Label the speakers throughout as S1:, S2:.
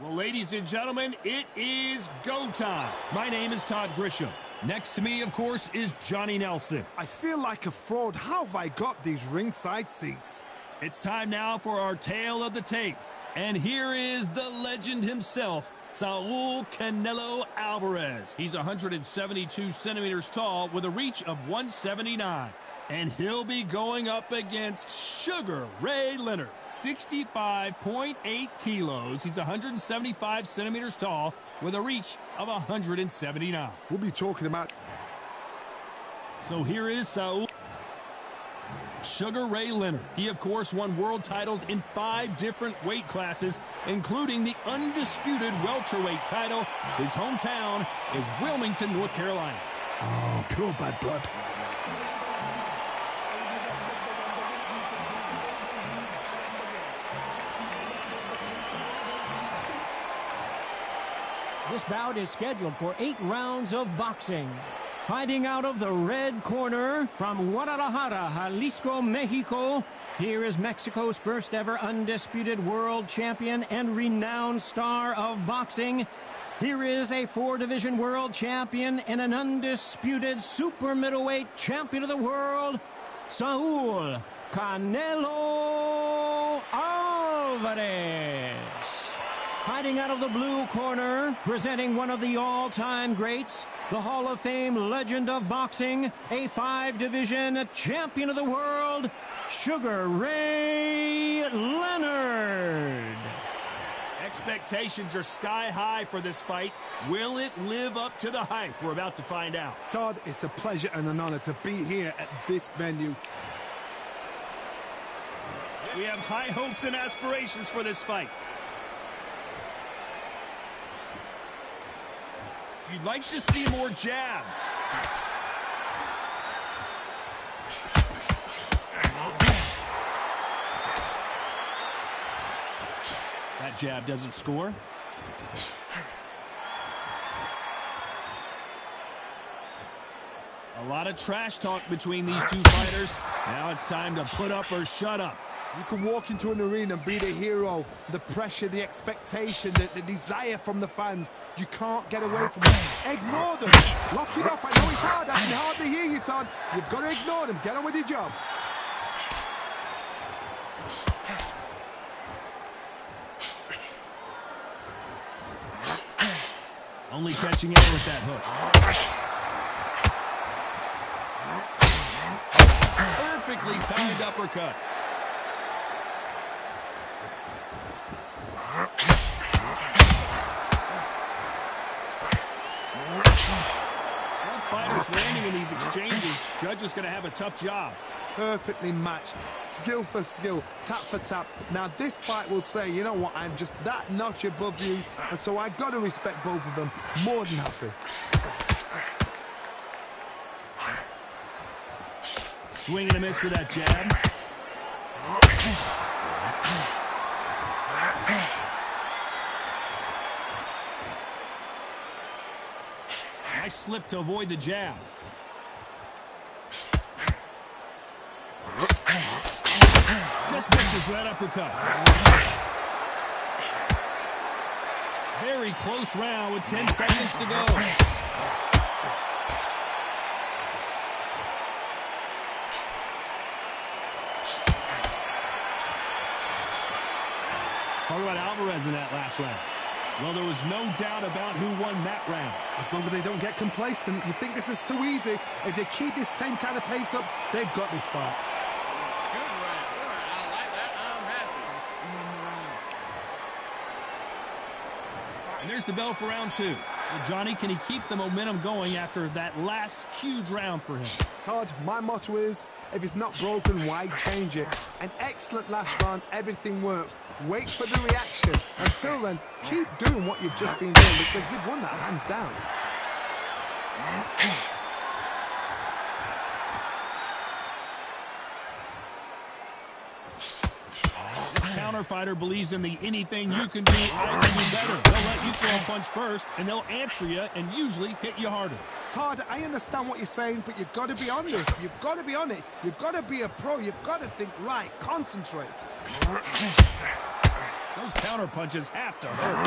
S1: Well, ladies and gentlemen, it is go time. My name is Todd Grisham. Next to me, of course, is Johnny Nelson.
S2: I feel like a fraud. How have I got these ringside seats?
S1: It's time now for our tale of the tape. And here is the legend himself, Saul Canelo Alvarez. He's 172 centimeters tall with a reach of 179. And he'll be going up against Sugar Ray Leonard, 65.8 kilos. He's 175 centimeters tall with a reach of 179.
S2: We'll be talking about...
S1: So here is Saul Sugar Ray Leonard. He, of course, won world titles in 5 different weight classes, including the undisputed welterweight title. His hometown is Wilmington, North Carolina.
S2: Oh, pure bad blood.
S3: This bout is scheduled for 8 rounds of boxing. Fighting out of the red corner from Guadalajara, Jalisco, Mexico, here is Mexico's first ever undisputed world champion and renowned star of boxing. Here is a 4-division world champion and an undisputed super middleweight champion of the world, Saul Canelo Alvarez. Fighting out of the blue corner, presenting one of the all-time greats, the Hall of Fame legend of boxing, a 5-division champion of the world, Sugar Ray Leonard.
S1: Expectations are sky high for this fight. Will it live up to the hype? We're about to find out.
S2: Todd, it's a pleasure and an honor to be here at this venue.
S1: We have high hopes and aspirations for this fight. You'd like to see more jabs. That jab doesn't score. A lot of trash talk between these two fighters. Now it's time to put up or shut up.
S2: You can walk into an arena and be the hero. The pressure, the expectation, the desire from the fans. You can't get away from it. Ignore them. Lock it off. I know it's hard. I can hardly hear you, Todd. You've got to ignore them. Get on with your job.
S1: Only catching it with that hook. Perfectly timed uppercut. Both fighters landing in these exchanges. Judge is going to have a tough job.
S2: Perfectly matched, skill for skill, tap for tap. Now this fight will say, you know what, I'm just that notch above you, and so I got to respect both of them. More than happy.
S1: Swing and a miss for that jab. Nice slip to avoid the jab. Just misses that uppercut. Very close round with 10 seconds to go. Talk about Alvarez in that last round. Well, there was no doubt about who won that round.
S2: As long as they don't get complacent, you think this is too easy. If they keep this same kind of pace up, they've got this fight.
S4: Good round. Good round. I like that. I'm happy.
S1: And there's the bell for round 2. Well, Johnny, can he keep the momentum going after that last huge round for him?
S2: Todd, my motto is, if it's not broken, why change it? An excellent last round, everything works. Wait for the reaction. Until then, keep doing what you've just been doing because you've won that hands down.
S1: Counter fighter believes in the anything you can do, I can do better. They'll let you throw a punch first, and they'll answer you and usually hit you harder.
S2: Todd, I understand what you're saying, but you've got to be on this. You've got to be on it. You've got to be a pro. You've got to think right. Concentrate.
S1: Those counter punches have to hurt.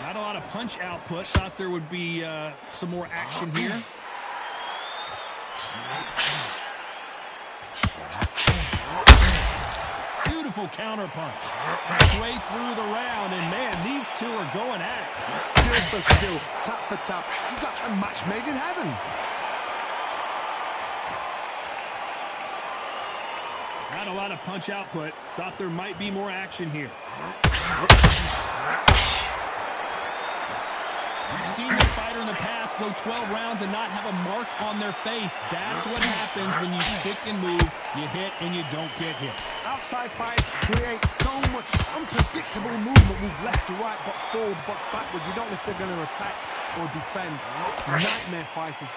S1: Not a lot of punch output. Thought there would be some more action here. Beautiful counter punch. Halfway through the round, and man, these two are going at it.
S2: Skill for skill, tap for tap. She's like a match made in heaven.
S1: Not a lot of punch output. Thought there might be more action here. We've seen this fighter in the past go 12 rounds and not have a mark on their face. That's what happens when you stick and move, you hit and you don't get hit.
S2: Outside fights create so much unpredictable movement. Move left to right, box forward, box backwards. You don't know if they're going to attack or defend. Nightmare fighters.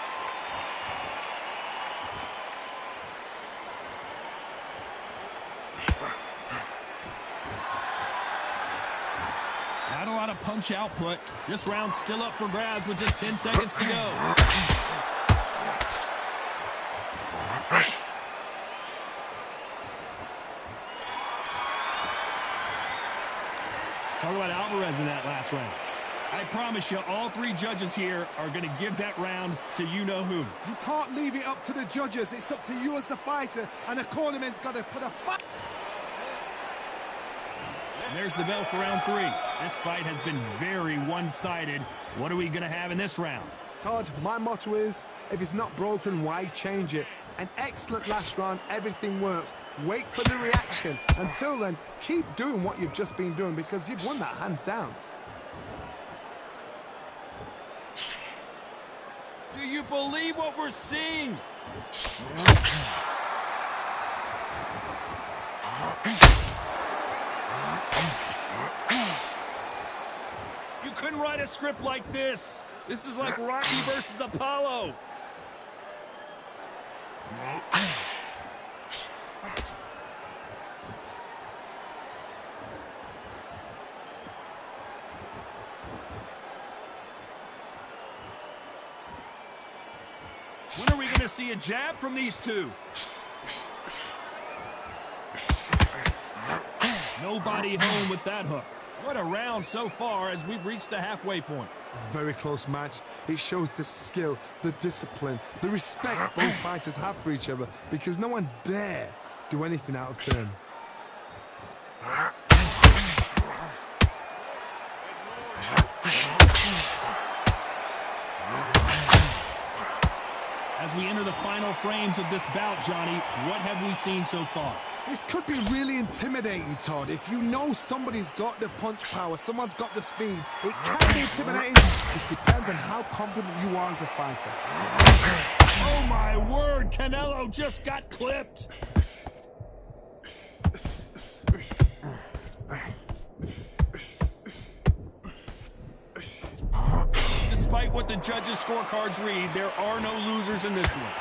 S1: Not a lot of punch output. This round's still up for grabs with just 10 seconds to go. Talk about Alvarez in that last round. I promise you, all three judges here are going to give that round to you-know-who.
S2: You can't leave it up to the judges. It's up to you as the fighter, and the cornerman's got to put a fight.
S1: And there's the bell for round 3. This fight has been very one-sided. What are we going to have in this round?
S2: Todd, my motto is, if it's not broken, why change it? An excellent last round, everything works. Wait for the reaction. Until then, keep doing what you've just been doing because you've won that hands down.
S1: Do you believe what we're seeing? You couldn't write a script like this. This is like Rocky versus Apollo. When are we going to see a jab from these two? Nobody home with that hook. What a round so far as we've reached the halfway point.
S2: Very close match. It shows the skill, the discipline, the respect both fighters have for each other because no one dare do anything out of turn.
S1: As we enter the final frames of this bout, Johnny, what have we seen so far?
S2: This could be really intimidating, Todd. If you know somebody's got the punch power, someone's got the speed, it can be intimidating. It depends on how confident you are as a fighter.
S1: Oh, my word. Canelo just got clipped. Despite what the judges' scorecards read, there are no losers in this one.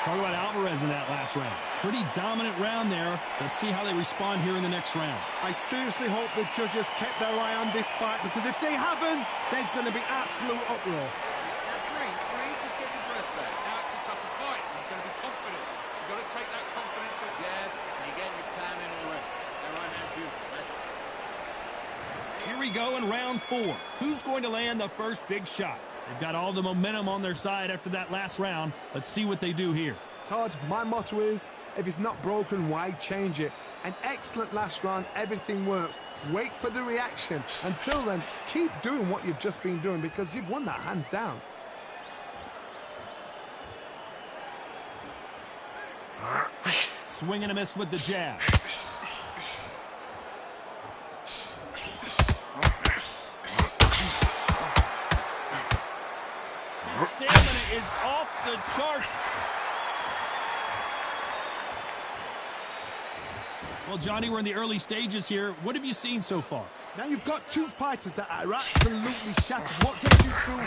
S1: Talk about Alvarez in that last round. Pretty dominant round there. Let's see how they respond here in the next round.
S2: I seriously hope the judges kept their eye on this fight because if they haven't, there's going to be absolute uproar.
S4: Breathe, just get your breath back. Now it's a tougher fight. He's going to be confident. You've got to take that confidence of jab, and you're getting your time in already. That right hand's beautiful. That's it.
S1: Here we go in round 4. Who's going to land the first big shot? They've got all the momentum on their side after that last round. Let's see what they do here.
S2: Todd, my motto is, if it's not broken, why change it? An excellent last round, everything works. Wait for the reaction. Until then, keep doing what you've just been doing because you've won that hands down.
S1: Swing and a miss with the jab. Stamina is off the charts. Well, Johnny, we're in the early stages here. What have you seen so far?
S2: Now you've got two fighters that are absolutely shattered. What gets you through?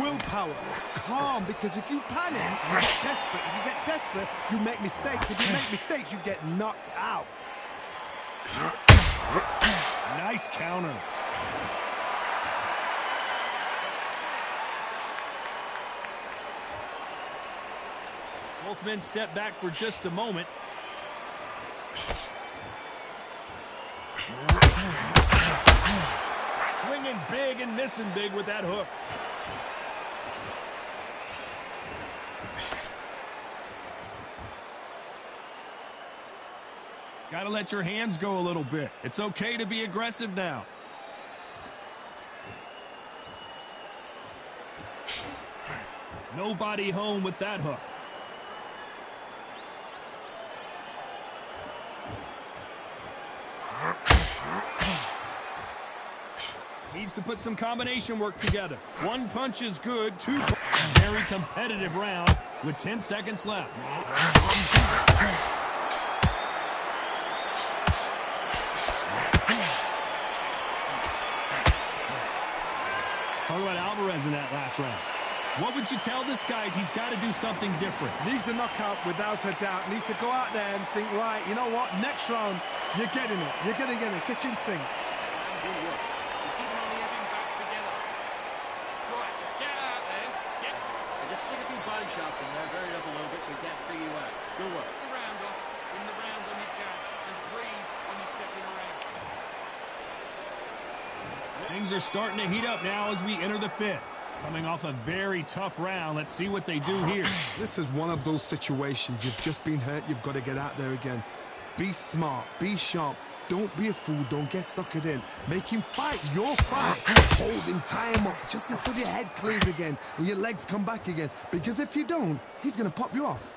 S2: Willpower. Calm, because if you panic, you get desperate. If you get desperate, you make mistakes. If you make mistakes, you get knocked out.
S1: Nice counter. Both men step back for just a moment. Swinging big and missing big with that hook. Got to let your hands go a little bit. It's okay to be aggressive now. Nobody home with that hook. Needs to put some combination work together. One punch is good, two. Very competitive round with 10 seconds left. Talk about Alvarez in that last round. What would you tell this guy? He's got to do something different.
S2: Needs a knockout without a doubt. Needs to go out there and think, right, you know what? Next round, you're getting it. You're going to get it. Kitchen sink.
S4: Good work. He's keeping on the edge back together. Right, let's get out there. Get it. And just stick a few body shots in there, vary it up a little bit so he can't figure you out. Good work. The round off, in the round on your jab, and breathe when you're stepping around.
S1: Things are starting to heat up now as we enter the fifth. Coming off a very tough round. Let's see what they do here.
S2: This is one of those situations. You've just been hurt. You've got to get out there again. Be smart. Be sharp. Don't be a fool. Don't get suckered in. Make him fight your fight. Hold him, tie him up, just until your head clears again and your legs come back again. Because if you don't, he's going to pop you off.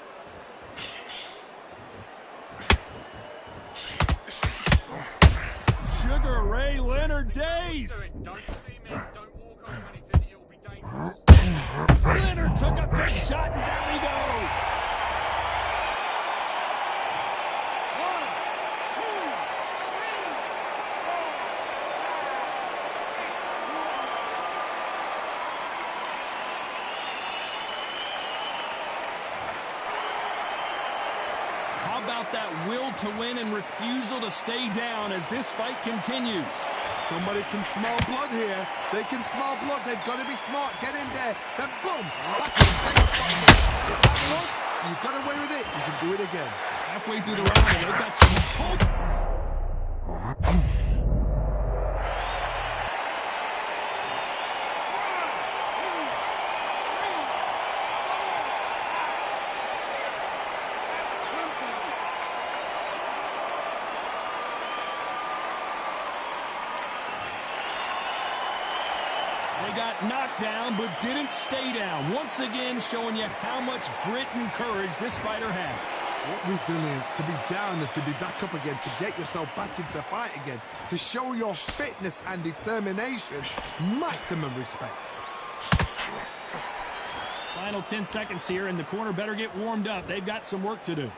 S1: Sugar Ray Leonard days.
S4: Don't steam in, don't walk on anything, it will be dangerous.
S1: Leonard took a big shot and down he goes.
S4: 1, 2, 3.
S1: How about that will to win and refusal to stay down as this fight continues?
S2: Somebody can smell blood here. They can smell blood. They've got to be smart. Get in there. Then boom. Back in the same spot. If that once, you got away with it. You can do it again.
S1: Halfway through the round, and they've got some hope. They got knocked down, but didn't stay down. Once again, showing you how much grit and courage this fighter has.
S2: What resilience to be down and to be back up again, to get yourself back into fight again, to show your fitness and determination. Maximum respect.
S1: Final 10 seconds here, and the corner better get warmed up. They've got some work to do.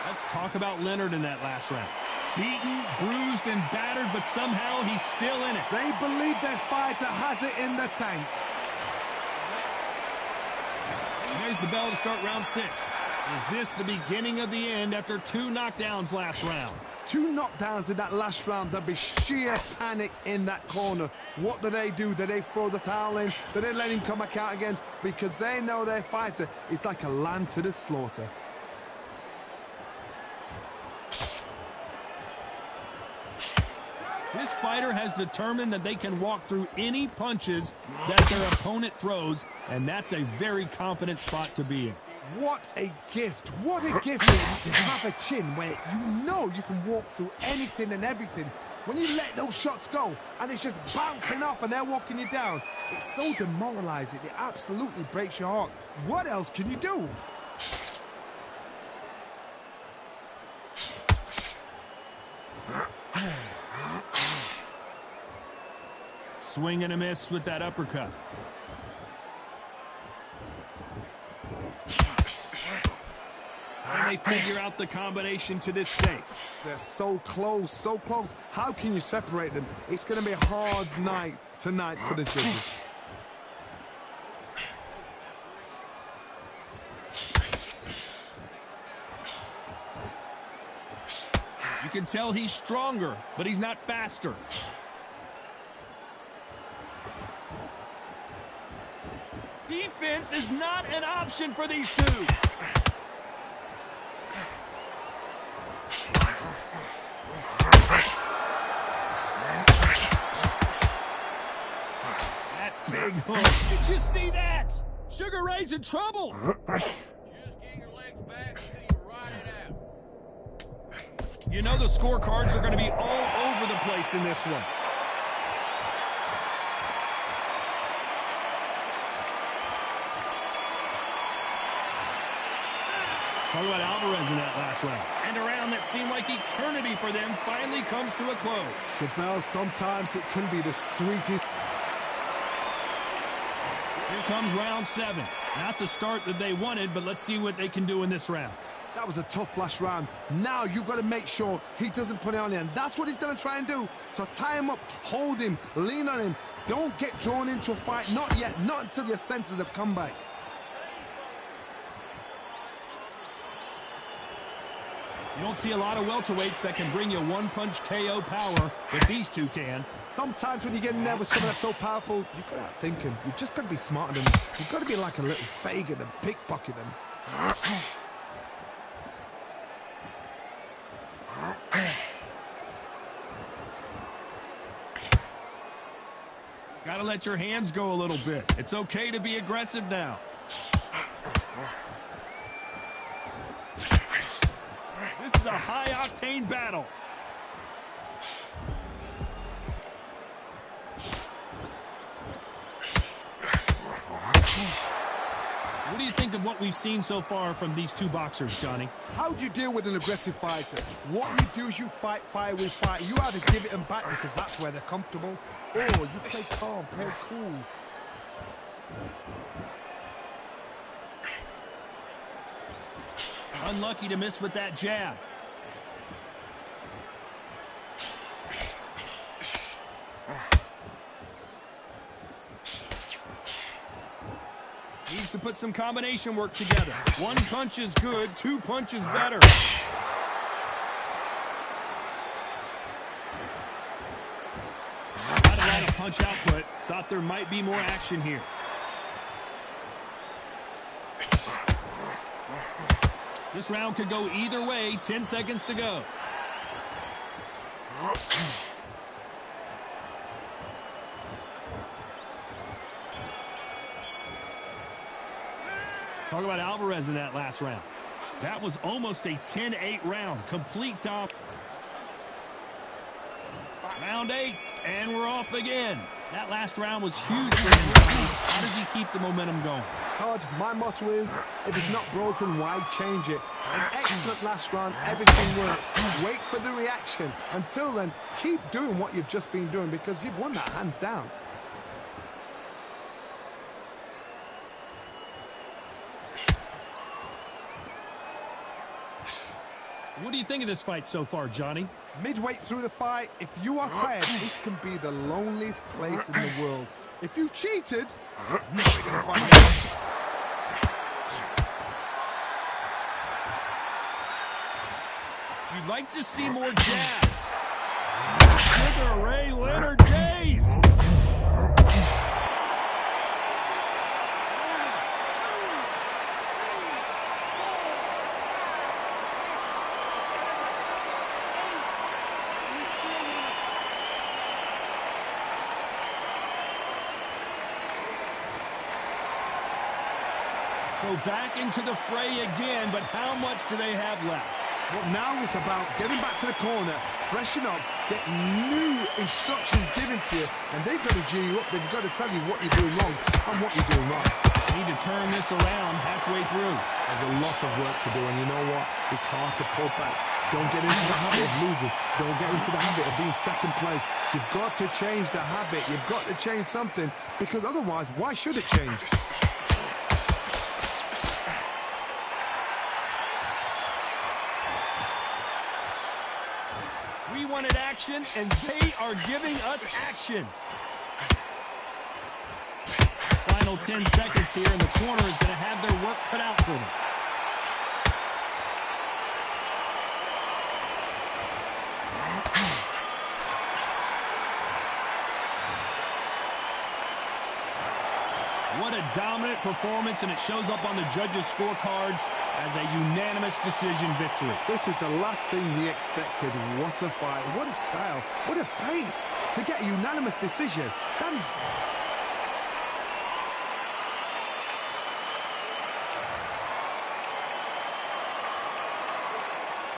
S1: Let's talk about Leonard in that last round. Beaten, bruised, and battered, but somehow he's still in it.
S2: They believe their fighter has it in the tank.
S1: And there's the bell to start round 6. Is this the beginning of the end after 2 knockdowns last round?
S2: 2 knockdowns in that last round. There'll be sheer panic in that corner. What do? Do they throw the towel in? Do they let him come back out again? Because they know their fighter is like a lamb to the slaughter.
S1: This fighter has determined that they can walk through any punches that their opponent throws, and that's a very confident spot to be in.
S2: What a gift. What a gift to have a chin where you know you can walk through anything and everything. When you let those shots go and it's just bouncing off and they're walking you down, it's so demoralizing. It absolutely breaks your heart. What else can you do?
S1: Swing and a miss with that uppercut. And they figure out the combination to this safe.
S2: They're so close, so close. How can you separate them? It's going to be a hard night tonight for the judges.
S1: You can tell he's stronger, but he's not faster. Defense is not an option for these two. That big hook. Did you see that? Sugar Ray's in trouble.
S4: Just get your legs back until you ride it out.
S1: You know the scorecards are going to be all over the place in this one. Talk about Alvarez in that last round. And a round that seemed like eternity for them finally comes to a close.
S2: The bell, sometimes it can be the sweetest.
S1: Here comes round 7. Not the start that they wanted, but let's see what they can do in this round.
S2: That was a tough last round. Now you've got to make sure he doesn't put it on him. That's what he's going to try and do. So tie him up, hold him, lean on him. Don't get drawn into a fight. Not yet. Not until your senses have come back.
S1: You don't see a lot of welterweights that can bring you one-punch KO power, but these two can.
S2: Sometimes when you get in there with someone that's so powerful, you've got to outthink him. You've just got to be smarter than him. You've got to be like a little Fagin and pickpocket him.
S1: Got to let your hands go a little bit. It's okay to be aggressive now. This is a high-octane battle. What do you think of what we've seen so far from these two boxers, Johnny?
S2: How do you deal with an aggressive fighter? What you do is you fight fire with fire. You either give it them back because that's where they're comfortable, or you play calm, play cool.
S1: Unlucky to miss with that jab. Needs to put some combination work together. One punch is good, 2 punches better. Not a lot of punch output. Thought there might be more action here. This round could go either way. 10 seconds to go. Let's talk about Alvarez in that last round. That was almost a 10-8 round. Complete top. Round 8, and we're off again. That last round was huge for him. How does he keep the momentum going?
S2: Todd, my motto is, if it's not broken, why change it? An excellent last round, everything works. Wait for the reaction. Until then, keep doing what you've just been doing because you've won that hands down.
S1: What do you think of this fight so far, Johnny?
S2: Midway through the fight, if you are tired, this can be the loneliest place in the world. If you've cheated, you're never going to find me.
S1: You'd like to see more jabs. Sugar Ray Leonard days. So back into the fray again, but how much do they have left?
S2: Well, now it's about getting back to the corner, freshen up, get new instructions given to you, and they've got to G you up. They've got to tell you what you're doing wrong and what you're doing right.
S1: Need to turn this around halfway through.
S2: There's a lot of work to do, and you know what? It's hard to pull back. Don't get into the habit of losing. Don't get into the habit of being second place. You've got to change the habit. You've got to change something, because otherwise, why should it change?
S1: We wanted action, and they are giving us action. Final 10 seconds here, and the corner is going to have their work cut out for them. What a dominant performance, and it shows up on the judges' scorecards as a unanimous decision victory.
S2: This is the last thing we expected. What a fight, what a style, what a pace to get a unanimous decision. That is